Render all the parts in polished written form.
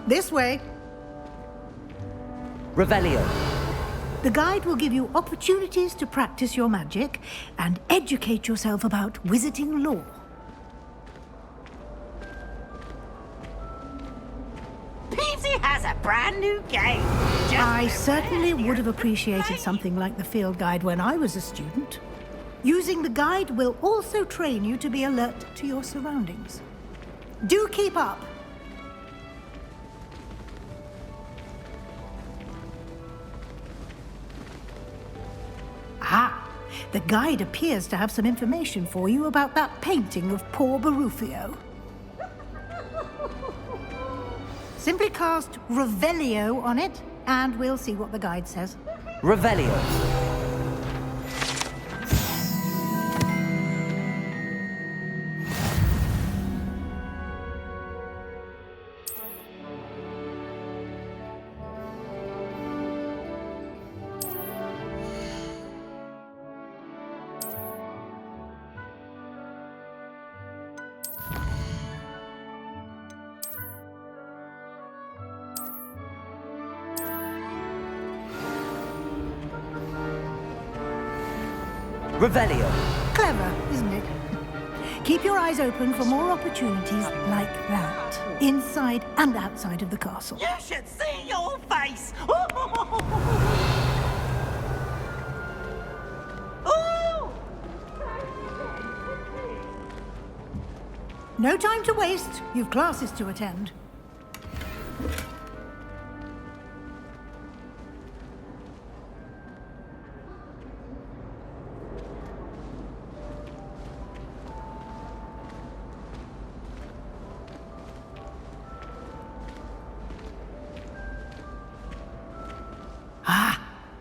This way. Revelio. The guide will give you opportunities to practice your magic and educate yourself about wizarding lore. Peavesy has a brand new game. I certainly would have appreciated something like the field guide when I was a student. Using the guide will also train you to be alert to your surroundings. Do keep up. Ah, the guide appears to have some information for you about that painting of poor Barufio. Simply cast Revelio on it, and we'll see what the guide says. Revelio. Revelio. Clever, isn't it? Keep your eyes open for more opportunities like that, inside and outside of the castle. You should see your face. Ooh! No time to waste. You've classes to attend.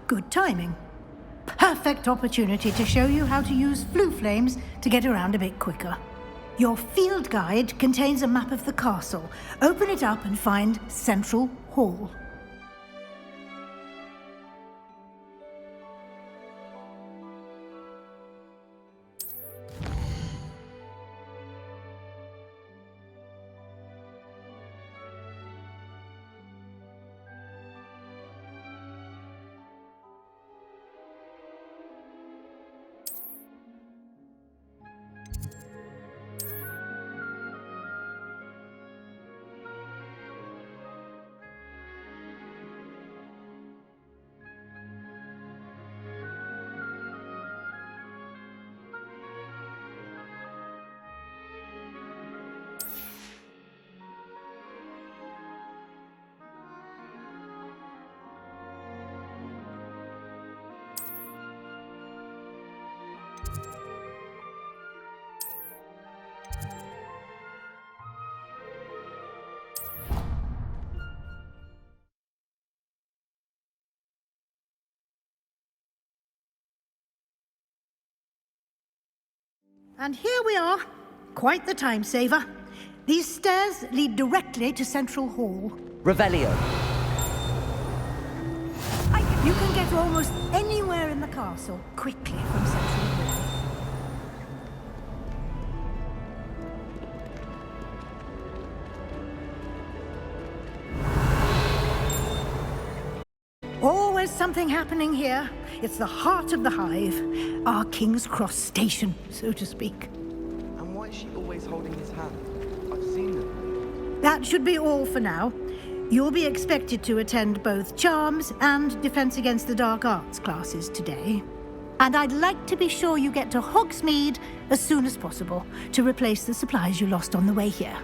Good timing. Perfect opportunity to show you how to use flue flames to get around a bit quicker. Your field guide contains a map of the castle. Open it up and find Central Hall. And here we are. Quite the time saver. These stairs lead directly to Central Hall. Revelio. You can get almost anywhere in the castle quickly from Central Hall. Always something happening here. It's the heart of the hive. Our King's Cross station, so to speak. And why is she always holding his hand? I've seen them. That should be all for now. You'll be expected to attend both Charms and Defense Against the Dark Arts classes today. And I'd like to be sure you get to Hogsmeade as soon as possible to replace the supplies you lost on the way here.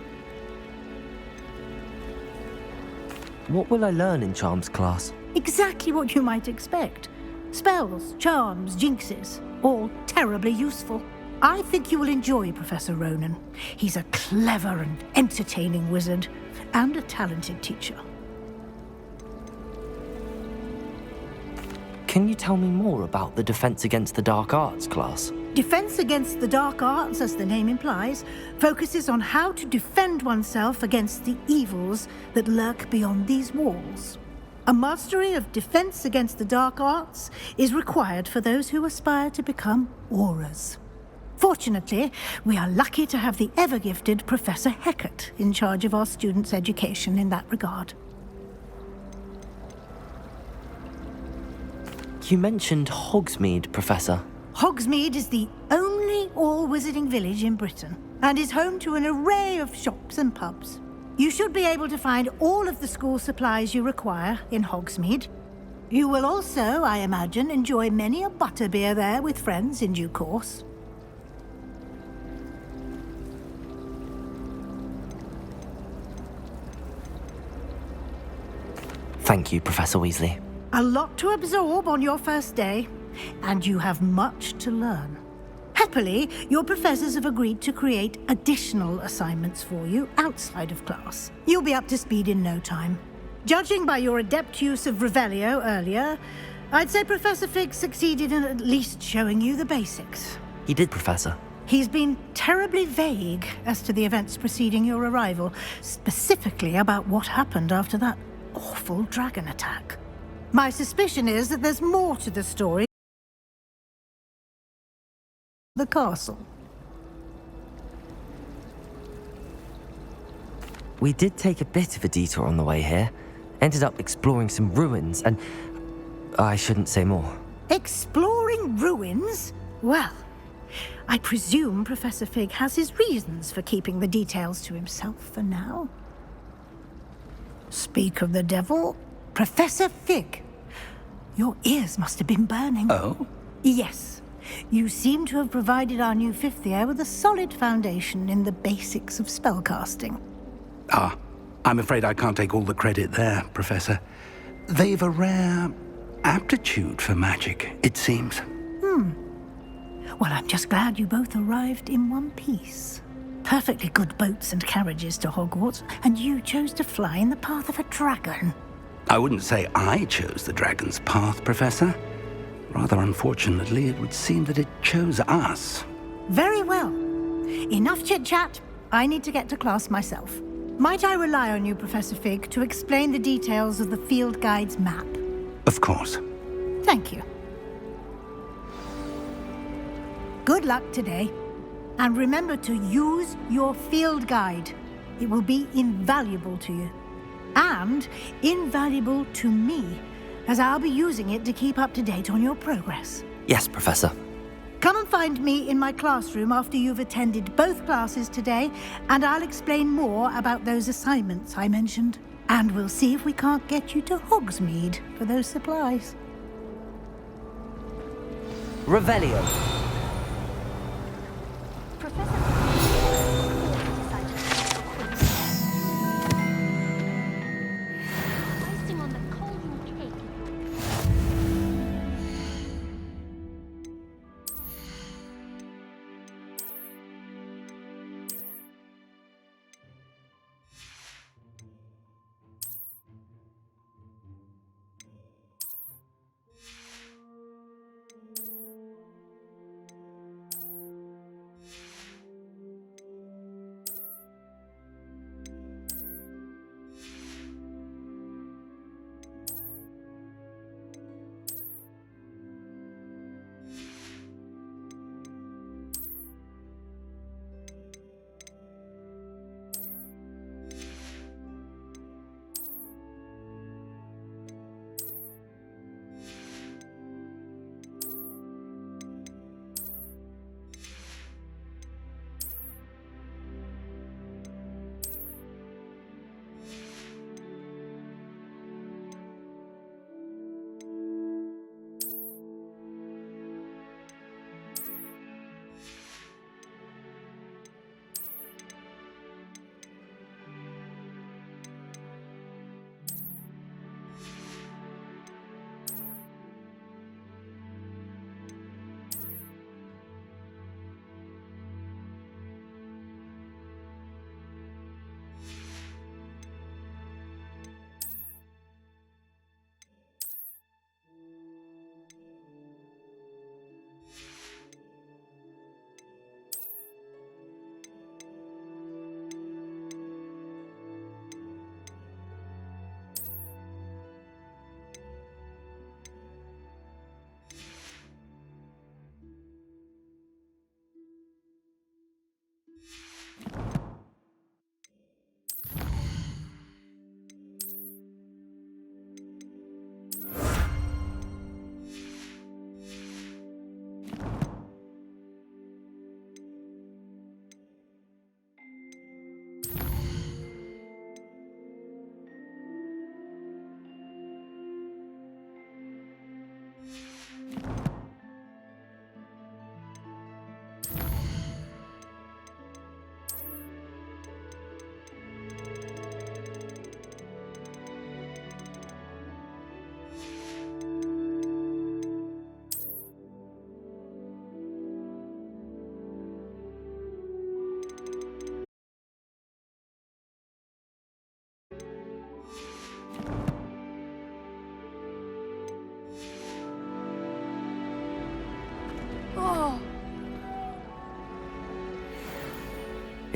What will I learn in Charms class? Exactly what you might expect. Spells, charms, jinxes, all terribly useful. I think you will enjoy Professor Ronan. He's a clever and entertaining wizard, and a talented teacher. Can you tell me more about the Defense Against the Dark Arts class? Defense Against the Dark Arts, as the name implies, focuses on how to defend oneself against the evils that lurk beyond these walls. A mastery of Defense Against the Dark Arts is required for those who aspire to become Aurors. Fortunately, we are lucky to have the ever-gifted Professor Hecat in charge of our students' education in that regard. You mentioned Hogsmeade, Professor. Hogsmeade is the only all-wizarding village in Britain and is home to an array of shops and pubs. You should be able to find all of the school supplies you require in Hogsmeade. You will also, I imagine, enjoy many a butterbeer there with friends in due course. Thank you, Professor Weasley. A lot to absorb on your first day, and you have much to learn. Happily, your professors have agreed to create additional assignments for you outside of class. You'll be up to speed in no time. Judging by your adept use of Revelio earlier, I'd say Professor Fig succeeded in at least showing you the basics. He did, Professor. He's been terribly vague as to the events preceding your arrival, specifically about what happened after that awful dragon attack. My suspicion is that there's more to the story than the castle. We did take a bit of a detour on the way here. Ended up exploring some ruins and... I shouldn't say more. Exploring ruins? Well, I presume Professor Fig has his reasons for keeping the details to himself for now. Speak of the devil, Professor Fig. Your ears must have been burning. Oh? Yes. You seem to have provided our new fifth year with a solid foundation in the basics of spellcasting. Ah, I'm afraid I can't take all the credit there, Professor. They've a rare aptitude for magic, it seems. Well, I'm just glad you both arrived in one piece. Perfectly good boats and carriages to Hogwarts, and you chose to fly in the path of a dragon. I wouldn't say I chose the dragon's path, Professor. Rather unfortunately, it would seem that it chose us. Very well. Enough chit-chat. I need to get to class myself. Might I rely on you, Professor Fig, to explain the details of the field guide's map? Of course. Thank you. Good luck today. And remember to use your field guide. It will be invaluable to you. And invaluable to me, as I'll be using it to keep up to date on your progress. Yes, Professor. Come and find me in my classroom after you've attended both classes today, and I'll explain more about those assignments I mentioned. And we'll see if we can't get you to Hogsmeade for those supplies. Revelio. Icing on the cauldron cake.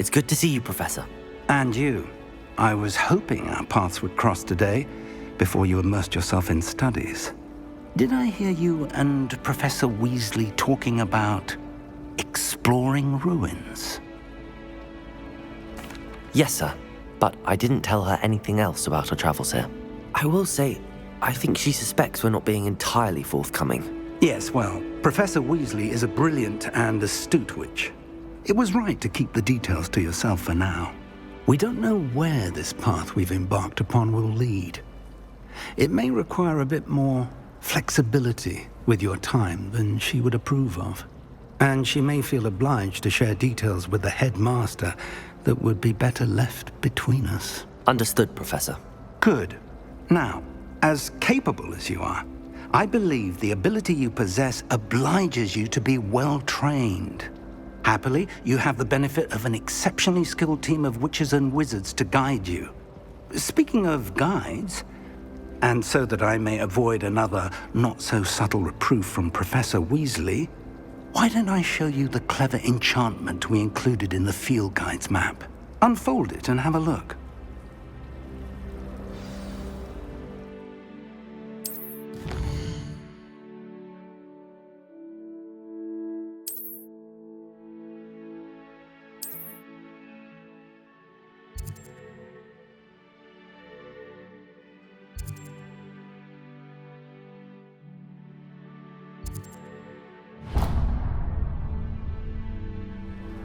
It's good to see you, Professor. And you. I was hoping our paths would cross today, before you immersed yourself in studies. Did I hear you and Professor Weasley talking about exploring ruins? Yes, sir. But I didn't tell her anything else about her travels here. I will say, I think she suspects we're not being entirely forthcoming. Yes, well, Professor Weasley is a brilliant and astute witch. It was right to keep the details to yourself for now. We don't know where this path we've embarked upon will lead. It may require a bit more flexibility with your time than she would approve of. And she may feel obliged to share details with the headmaster that would be better left between us. Understood, Professor. Good. Now, as capable as you are, I believe the ability you possess obliges you to be well-trained. Happily, you have the benefit of an exceptionally skilled team of witches and wizards to guide you. Speaking of guides, and so that I may avoid another not-so-subtle reproof from Professor Weasley, why don't I show you the clever enchantment we included in the field guide's map? Unfold it and have a look.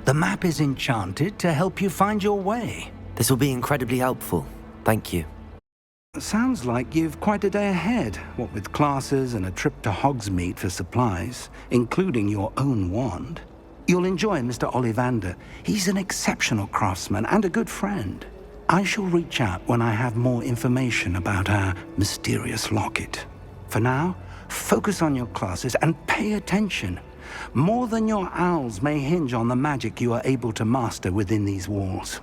The map is enchanted to help you find your way. This will be incredibly helpful. Thank you. Sounds like you've quite a day ahead, what with classes and a trip to Hogsmeade for supplies, including your own wand. You'll enjoy Mr. Ollivander. He's an exceptional craftsman and a good friend. I shall reach out when I have more information about our mysterious locket. For now, focus on your classes and pay attention. More than your owls may hinge on the magic you are able to master within these walls.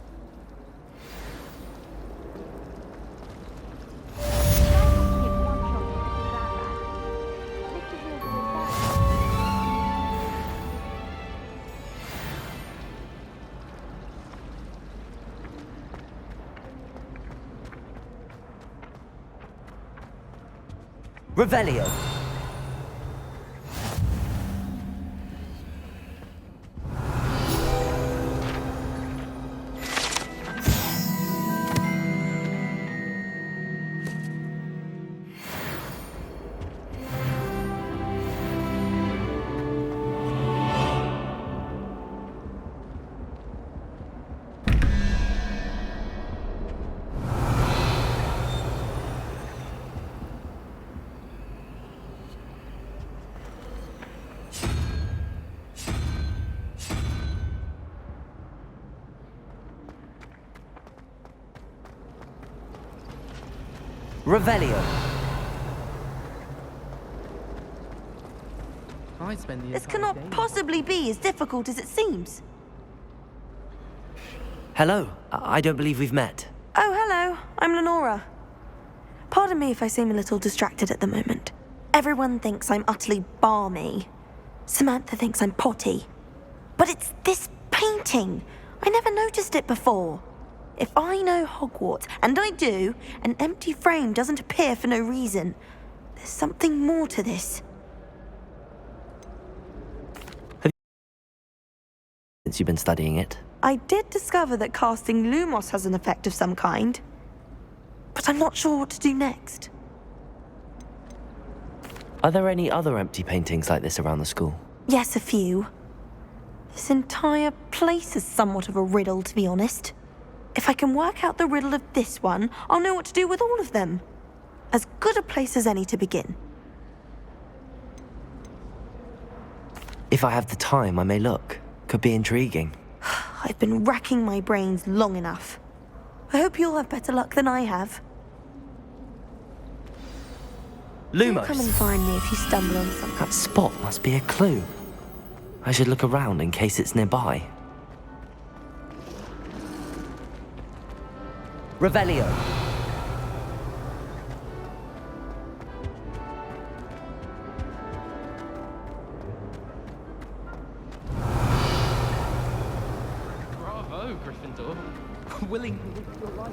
Revelio. Revelio. I spend the This entire cannot day- possibly be as difficult as it seems. Hello. I don't believe we've met. Oh, hello. I'm Lenora. Pardon me if I seem a little distracted at the moment. Everyone thinks I'm utterly balmy. Samantha thinks I'm potty. But it's this painting. I never noticed it before. If I know Hogwarts, and I do, an empty frame doesn't appear for no reason. There's something more to this. Since you've been studying it. I did discover that casting Lumos has an effect of some kind. But I'm not sure what to do next. Are there any other empty paintings like this around the school? Yes, a few. This entire place is somewhat of a riddle, to be honest. If I can work out the riddle of this one, I'll know what to do with all of them. As good a place as any to begin. If I have the time, I may look. Could be intriguing. I've been racking my brains long enough. I hope you'll have better luck than I have. Do come and Lumos. find me if you stumble on something. That spot must be a clue. I should look around in case it's nearby. Revelio. Bravo, willing to risk your life.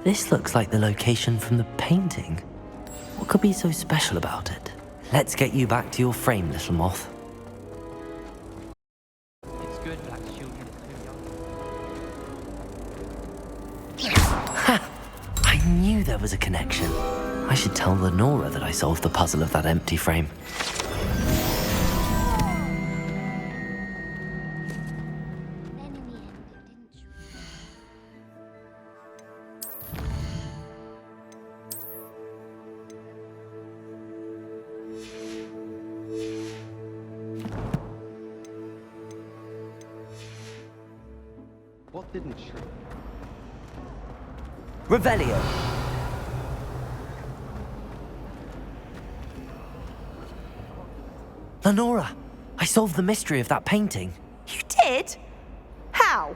This looks like the location from the painting. What could be so special about it? Let's get you back to your frame, little moth. It's good that children are too young. Ha! I knew there was a connection. I should tell Lenora that I solved the puzzle of that empty frame. Then in the end, it didn't. What didn't shrink? Revelio! Lenora! I solved the mystery of that painting. You did? How?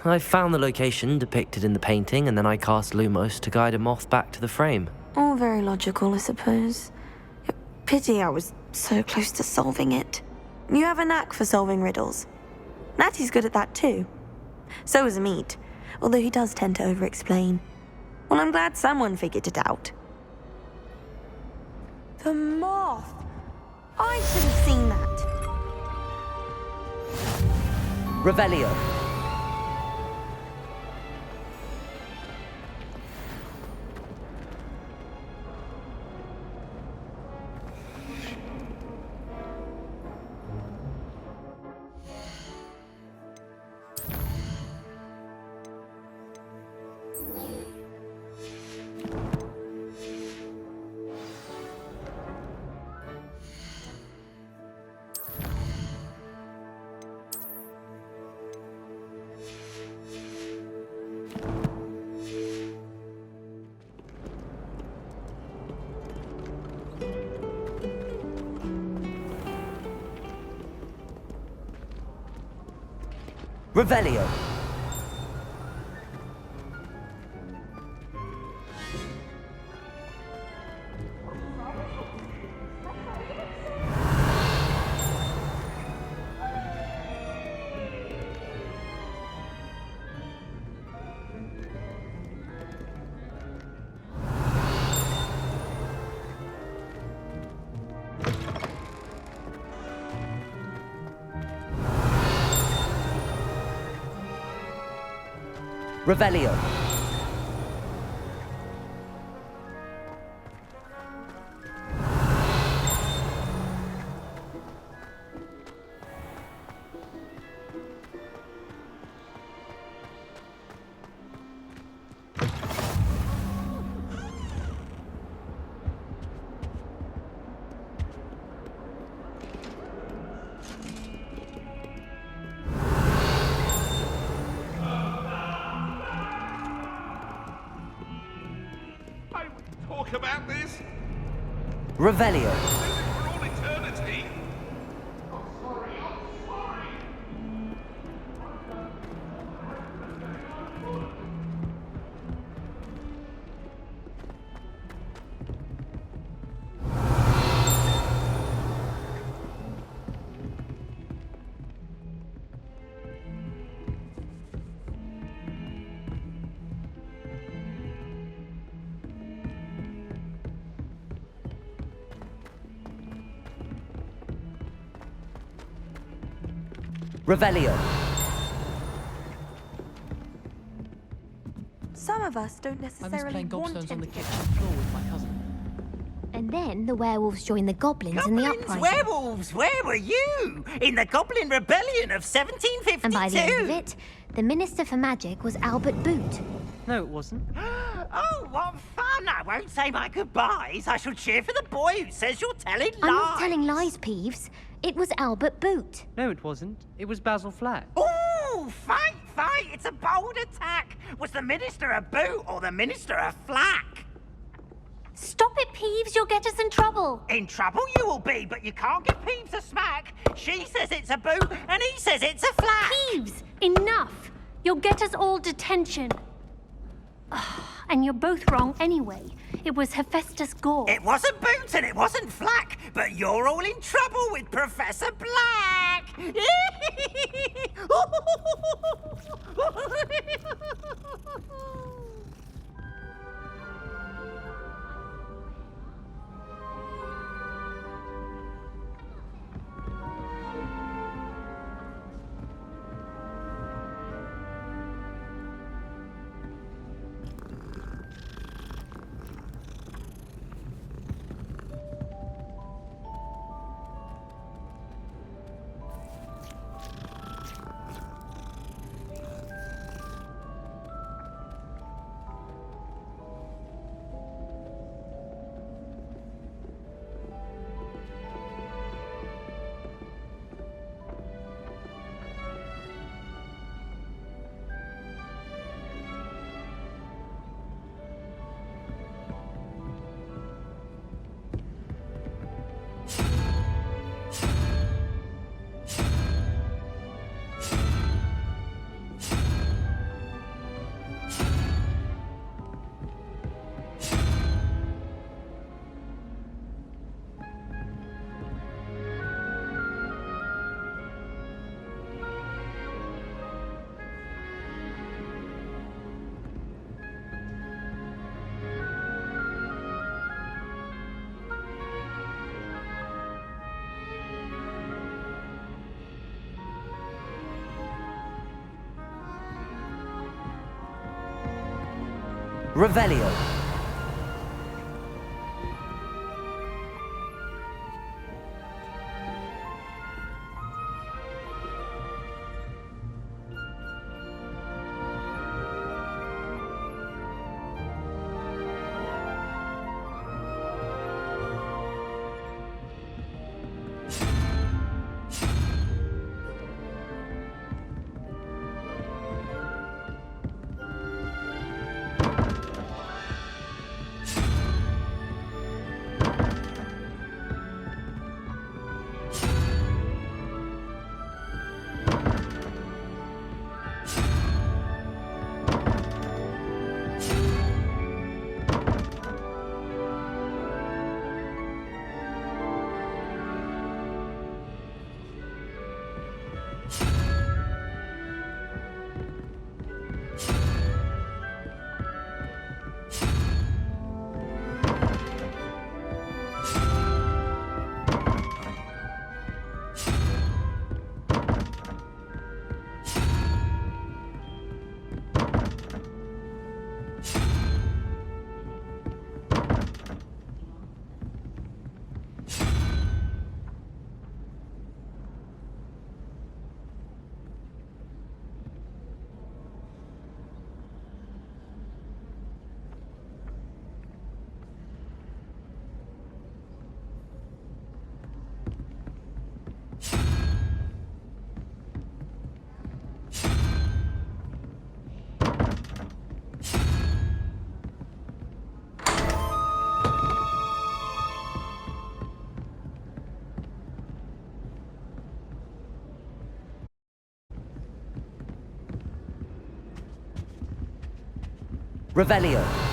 I found the location depicted in the painting, and then I cast Lumos to guide a moth back to the frame. All very logical, I suppose. Pity I was so close to solving it. You have a knack for solving riddles. Natty's good at that too. So is Amit, although he does tend to over-explain. Well, I'm glad someone figured it out. The moth! I should have seen that. Revelio! Revelio! Revelio! Talk about this? Revelio! For all eternity? Revelio! Some of us don't I was necessarily playing want gobstones on him the to kitchen floor with my cousin. And then the werewolves joined the goblins in the Goblins, uprising. werewolves, where were you? In the Goblin Rebellion of 1752. And by the end of it, the Minister for Magic was Albert Boot. No, it wasn't. Oh, what fun! I won't say my goodbyes. I shall cheer for the boy who says you're telling lies. I'm not telling lies, Peeves. It was Albert Boot. No, it wasn't. It was Basil Flack. Ooh, fight, fight! It's a bold attack. Was the Minister a boot or the Minister a flack? Stop it, Peeves. You'll get us in trouble. In trouble you will be, but you can't give Peeves a smack. She says it's a boot, and he says it's a flack. Peeves, enough. You'll get us all detention. And you're both wrong anyway. It was Hephaestus Gore. It wasn't Boots and it wasn't Flack, but you're all in trouble with Professor Black! Revelio. Revelio.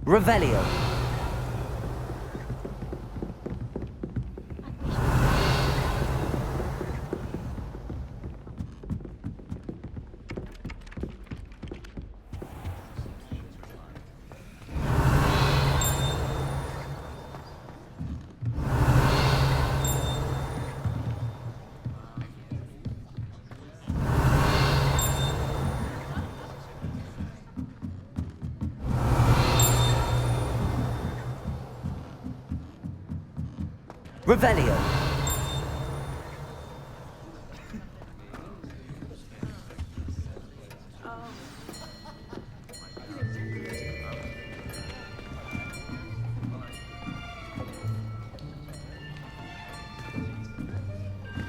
Revelio. Revelio.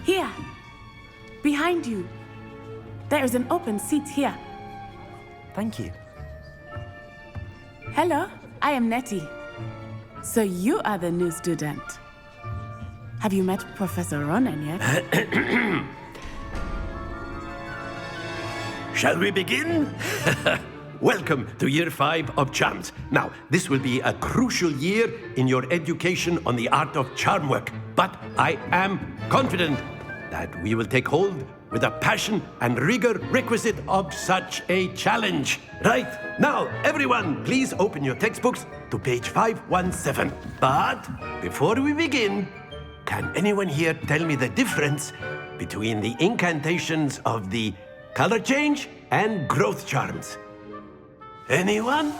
Here. Behind you. There is an open seat here. Thank you. Hello, I am Nettie. So you are the new student. Have you met Professor Ronan yet? Shall we begin? Welcome to Year 5 of Charms. Now, this will be a crucial year in your education on the art of charm work. But I am confident that we will take hold with the passion and rigor requisite of such a challenge. Right, now, everyone, please open your textbooks to page 517. But before we begin, can anyone here tell me the difference between the incantations of the color change and growth charms? Anyone?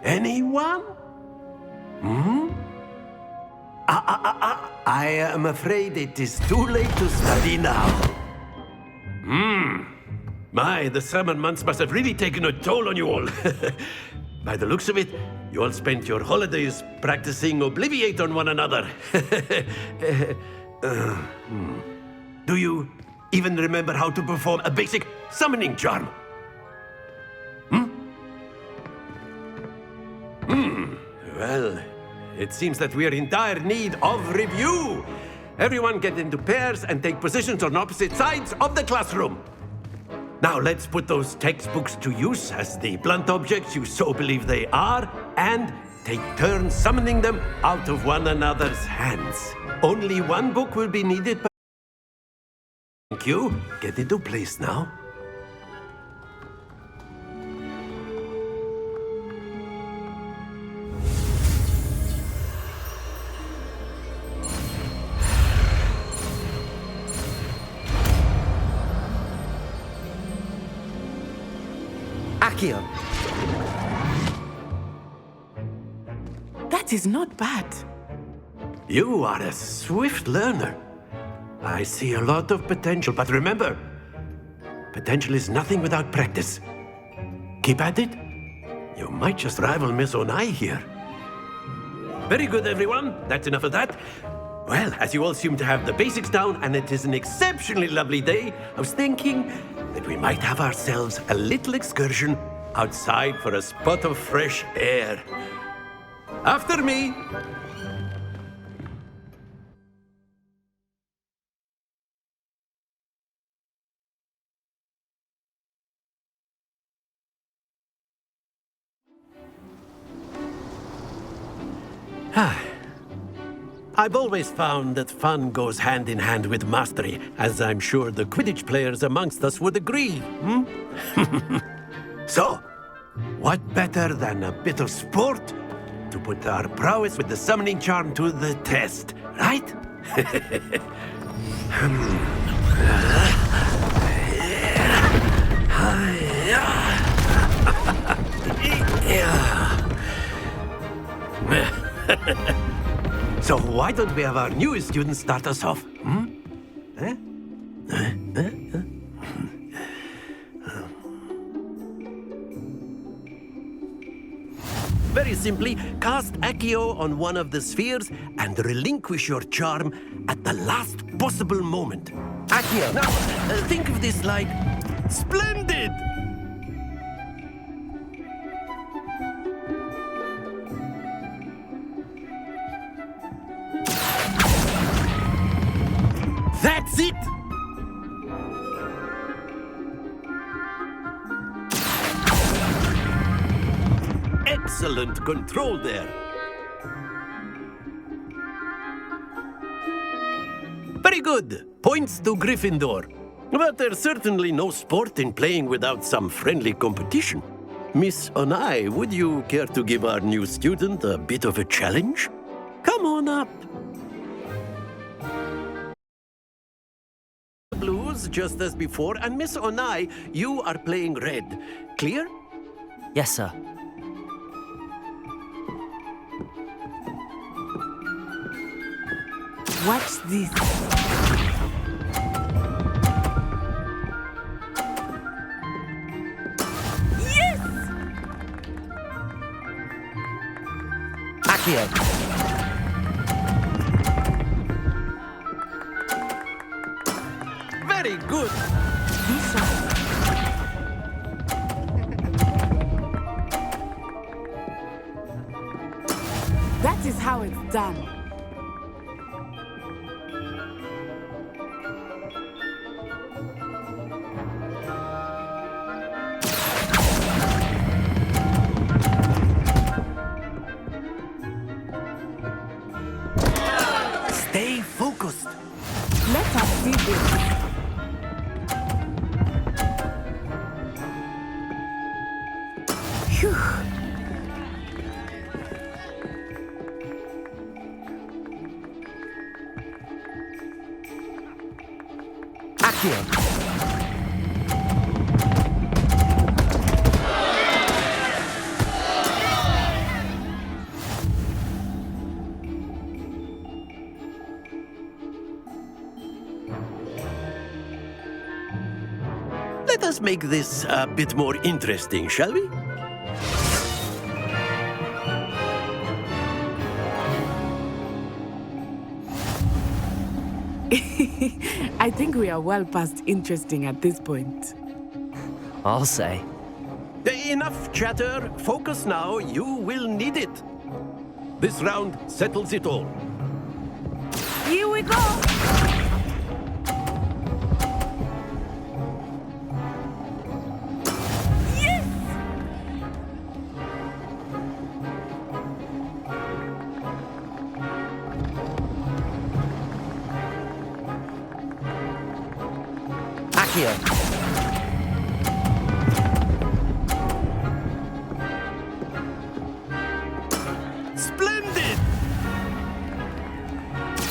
Anyone? I am afraid it is too late to study now. My, the summer months must have really taken a toll on you all. By the looks of it, you all spent your holidays practicing Obliviate on one another. Do you even remember how to perform a basic summoning charm? Well, it seems that we are in dire need of review. Everyone get into pairs and take positions on opposite sides of the classroom. Now let's put those textbooks to use as the blunt objects you so believe they are, and take turns summoning them out of one another's hands. Only one book will be needed. Thank you. Get into place now. Accio. That is not bad. You are a swift learner. I see a lot of potential, but remember, potential is nothing without practice. Keep at it. You might just rival Miss Onai here. Very good, everyone. That's enough of that. Well, as you all seem to have the basics down, and it is an exceptionally lovely day, I was thinking that we might have ourselves a little excursion outside for a spot of fresh air. After me. I've always found that fun goes hand in hand with mastery, as I'm sure the Quidditch players amongst us would agree. So, what better than a bit of sport to put our prowess with the summoning charm to the test, right? So why don't we have our newest student start us off? Very simply, cast Accio on one of the spheres and relinquish your charm at the last possible moment. Accio. Now, think of this like splendid! That's it! Excellent control there. Very good. Points to Gryffindor. But there's certainly no sport in playing without some friendly competition. Miss Onai, would you care to give our new student a bit of a challenge? Come on up. Blues, just as before, and Miss Onai, you are playing red. Clear? Yes, sir. Watch this. Yes! Accio. Very good. That is how it's done. Stay focused. Let us see this. Phew. Accio! Let us make this a bit more interesting, shall we? I think we are well past interesting at this point. I'll say. Enough chatter. Focus now. You will need it. This round settles it all. Here we go! Yes! Accio! Splendid!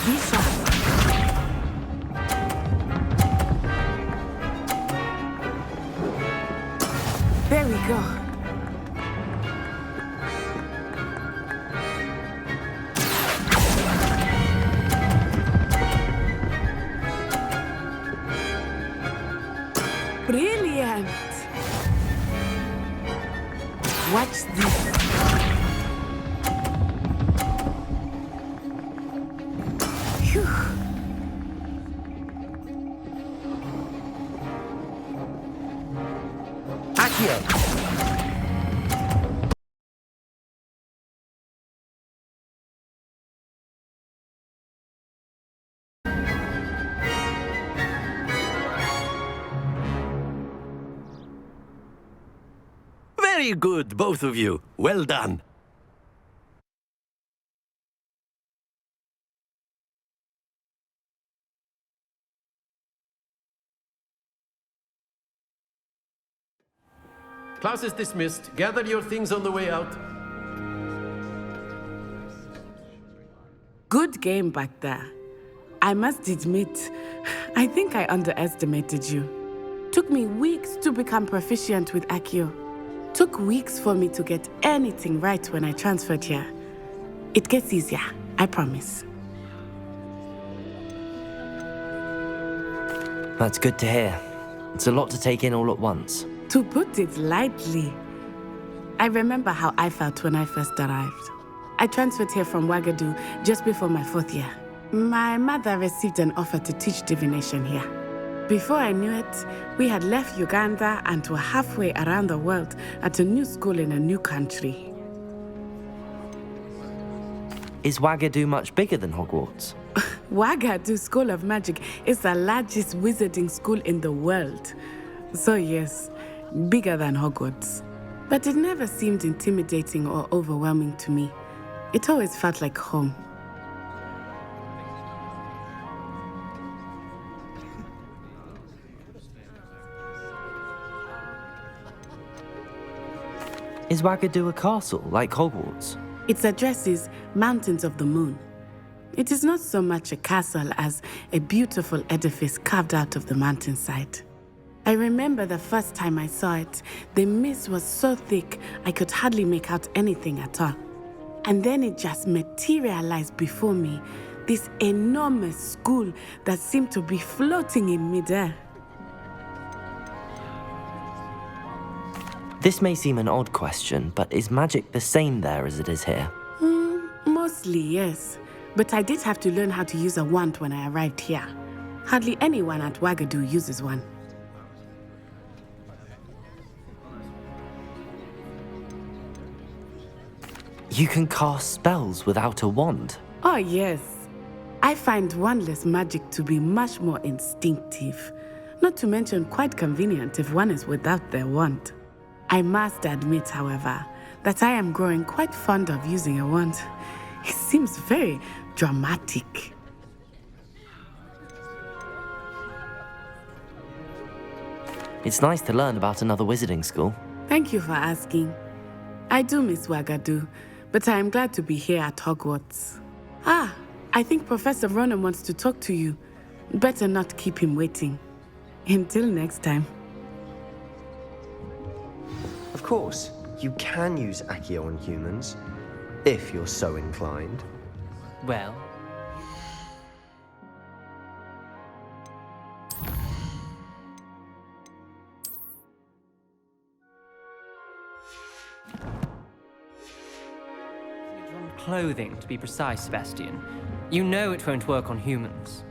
Visa. There we go. Brilliant. Watch this. Phew. Accio! Very good, both of you. Well done. Class is dismissed. Gather your things on the way out. Good game back there. I must admit, I think I underestimated you. Took me weeks to become proficient with Accio. Took weeks for me to get anything right when I transferred here. It gets easier, I promise. That's good to hear. It's a lot to take in all at once. To put it lightly, I remember how I felt when I first arrived. I transferred here from Ouagadougou just before my 4th year. My mother received an offer to teach divination here. Before I knew it, we had left Uganda and were halfway around the world at a new school in a new country. Is Ouagadougou much bigger than Hogwarts? Ouagadougou School of Magic is the largest wizarding school in the world. So yes, bigger than Hogwarts. But it never seemed intimidating or overwhelming to me. It always felt like home. Is Ouagadougou a castle, like Hogwarts? Its address is Mountains of the Moon. It is not so much a castle as a beautiful edifice carved out of the mountainside. I remember the first time I saw it, the mist was so thick I could hardly make out anything at all. And then it just materialized before me, this enormous school that seemed to be floating in midair. This may seem an odd question, but is magic the same there as it is here? Mostly, yes. But I did have to learn how to use a wand when I arrived here. Hardly anyone at Wagadu uses one. You can cast spells without a wand. Oh, yes. I find wandless magic to be much more instinctive. Not to mention quite convenient if one is without their wand. I must admit, however, that I am growing quite fond of using a wand. It seems very dramatic. It's nice to learn about another wizarding school. Thank you for asking. I do miss Wagadu, but I am glad to be here at Hogwarts. Ah, I think Professor Ronan wants to talk to you. Better not keep him waiting. Until next time. Of course, you can use Accio on humans, if you're so inclined. Well, clothing, to be precise, Sebastian. You know it won't work on humans.